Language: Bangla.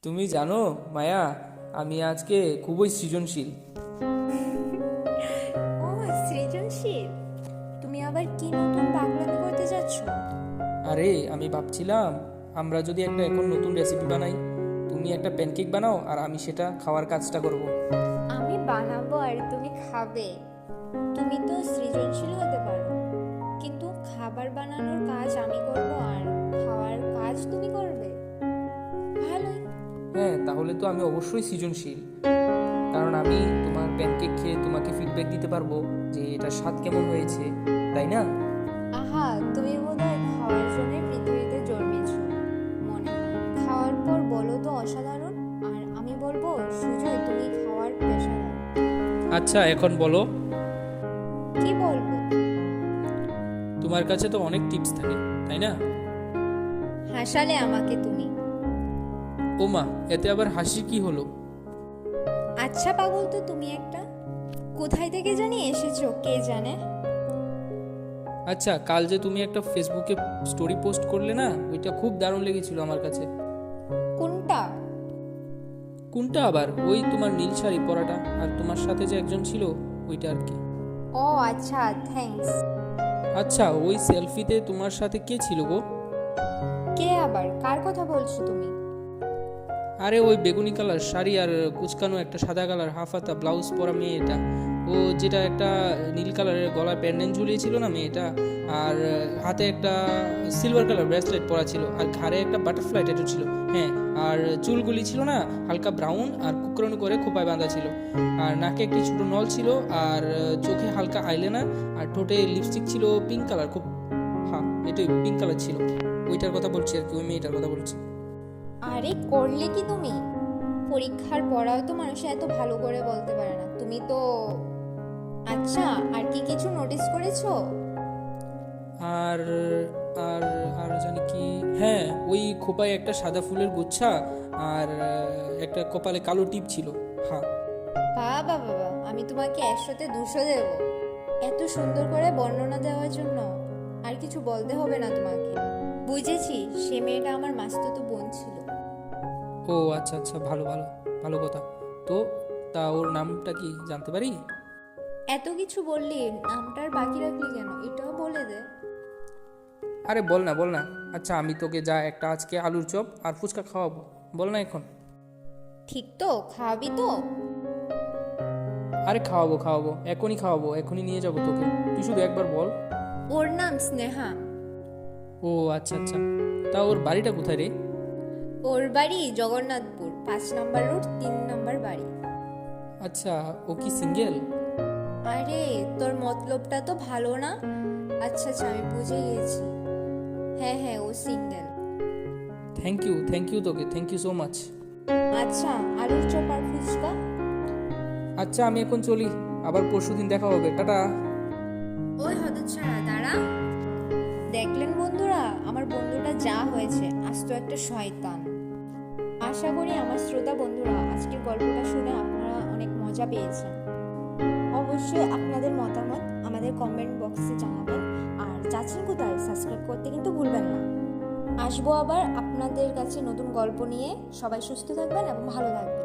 তুমি জানো মায়া, আমি আজকে খুবই সৃজনশীল। ও, সৃজনশীল। তুমি আবার কি নতুন পাগলামি করতে যাচ্ছ? আরে আমি ভাবছিলাম আমরা যদি একটা এখন নতুন রেসিপি বানাই। তুমি একটা প্যানকেক বানাও আর আমি সেটা খাওয়ার কাজটা করব। আমি বানাবো আর তুমি খাবে। তুমি তো সৃজনশীল হতে পারো, কিন্তু খাবার বানানোর কাজ আমি করব আর খাওয়ার কাজ তুমি করবে। ভালোই। হ্যাঁ, তাহলে তো আমি অবশ্যই সৃজনশীল, কারণ আমি তোমার প্যানকেক খেয়ে তোমাকে ফিডব্যাক দিতে পারবো যে এটা স্বাদ কেমন হয়েছে, তাই না? আহা, তুমি বোধহয় খাওয়ার জন্য পৃথিবীতে জন্মেছ। মনে হয় খাওয়ার পর বলো তো অসাধারণ, আর আমি বলবো সুজয় তুমি খাওয়ার পেশাদার। আচ্ছা, এখন বলো। কি বলবো? তোমার কাছে তো অনেক টিপস থাকে, তাই না? হাসালে আমাকে তুমি। ও মা, এতে আবার হাসি কি হলো? আচ্ছা পাগল তো তুমি একটা। কোথায় থেকে জানি এসেছো কে জানে। আচ্ছা, কাল যে তুমি একটা ফেসবুকে স্টোরি পোস্ট করলে না, ওইটা খুব দারুণ লেগেছিল আমার কাছে। কোনটা? কোনটা আবার? ওই তোমার নীল শাড়ি পরাটা আর তোমার সাথে যে একজন ছিল, ওইটা আর কি। ও আচ্ছা, থ্যাঙ্কস। আচ্ছা, ওই সেলফিতে তোমার সাথে কে ছিল গো? কে আবার? কার কথা বলছো তুমি? আরে ওই বেগুনি কালার শাড়ি আর কুচকানো একটা সাদা কালার হাফাতা ব্লাউজ পরা মেয়েটা, ও যেটা একটা নীল কালারের গলায় প্যান্ডেন্ট ঝুলিয়েছিল না মেয়েটা, আর হাতে একটা সিলভার কালার ব্রেসলেট পরা ছিল আর ঘাড়ে একটা বাটারফ্লাই ট্যাটু ছিল। হ্যাঁ, আর চুলগুলি ছিল না হালকা ব্রাউন আর কুকরানো করে খোপায় বাঁধা ছিল, আর নাকে একটি ছোট নল ছিল, আর চোখে হালকা আইলাইনার, আর ঠোঁটে লিপস্টিক ছিল পিঙ্ক কালার খুব। হ্যাঁ, এটাই পিঙ্ক কালার ছিল। ওইটার কথা বলছি আর কি, ওই মেয়েটার কথা বলছি। আরে করলে কি তুমি? পরীক্ষার পড়াও তো মানুষ এত ভালো করে বলতে পারে না, তুমি তো। আচ্ছা, আর কি কিছু নোটিস করেছো? আর আর আর জানি কি, হ্যাঁ, ওই খোপায় একটা সাদা ফুলের গুচ্ছা, আর একটা কপালে কালো টিপ ছিল। হ্যাঁ। বাবা বাবা, আমি তোমাকে 100-তে 200 দেব এত সুন্দর করে বর্ণনা দেওয়ার জন্য। আর কিছু বলতে হবে না তোমাকে। বুঝেছি, সে মেয়েটা আমার মাস্তুতো বোন ছিল। ও আচ্ছা আচ্ছা, ভালো ভালো, ভালো কথা। তো তা ওর নামটা কি জানতে পারি? এত কিছু বললি, নামটার বাকি রাখলি কেন? এটাও বলে দে। আরে বল না বল না। আচ্ছা, আমি তোকে যা একটা আজকে আলুর চপ আর ফুচকা খাওয়াবো, বল না এখন। ঠিক তো? খাওয়াবি তো? আরে খাওয়াবো খাওয়াবো, এখনই খাওয়াবো, এখনই নিয়ে যাবো তোকে। তুই শুধু একবার বল। ওর নাম স্নেহা। ও আচ্ছা আচ্ছা, তা ওর বাড়িটা কোথায় রে? ওর বাড়ি জগন্নাথপুর, 5 নম্বর রোড, 3 নম্বর বাড়ি। আচ্ছা, ও কি সিঙ্গেল? আরে তোর মতলবটা তো ভালো না। আচ্ছা আচ্ছা, আমি বুঝে গেছি। হ্যাঁ হ্যাঁ, ও সিঙ্গেল। থ্যাংক ইউ তোকে, থ্যাংক ইউ সো মাচ। আচ্ছা, আলুর চপ আর ফুচকা? আচ্ছা, আমি এখন চলি, আবার পরশুদিন দেখা হবে, টাটা। ওই হতচ্ছাড়া, দাঁড়া। দেখলেন বন্ধুরা, আমার বন্ধুটা যা হয়েছে, আজ তো একটা শয়তান। আশা করি আমার শ্রোতা বন্ধুরা আজকের গল্পটা শুনে আপনারা অনেক মজা পেয়েছেন। অবশ্যই আপনাদের মতামত আমাদের কমেন্ট বক্সে জানাবেন, আর যাচ্ছেন কোথায় সাবস্ক্রাইব করতে কিন্তু ভুলবেন না। আসবো আবার আপনাদের কাছে নতুন গল্প নিয়ে। সবাই সুস্থ থাকবেন এবং ভালো থাকবেন।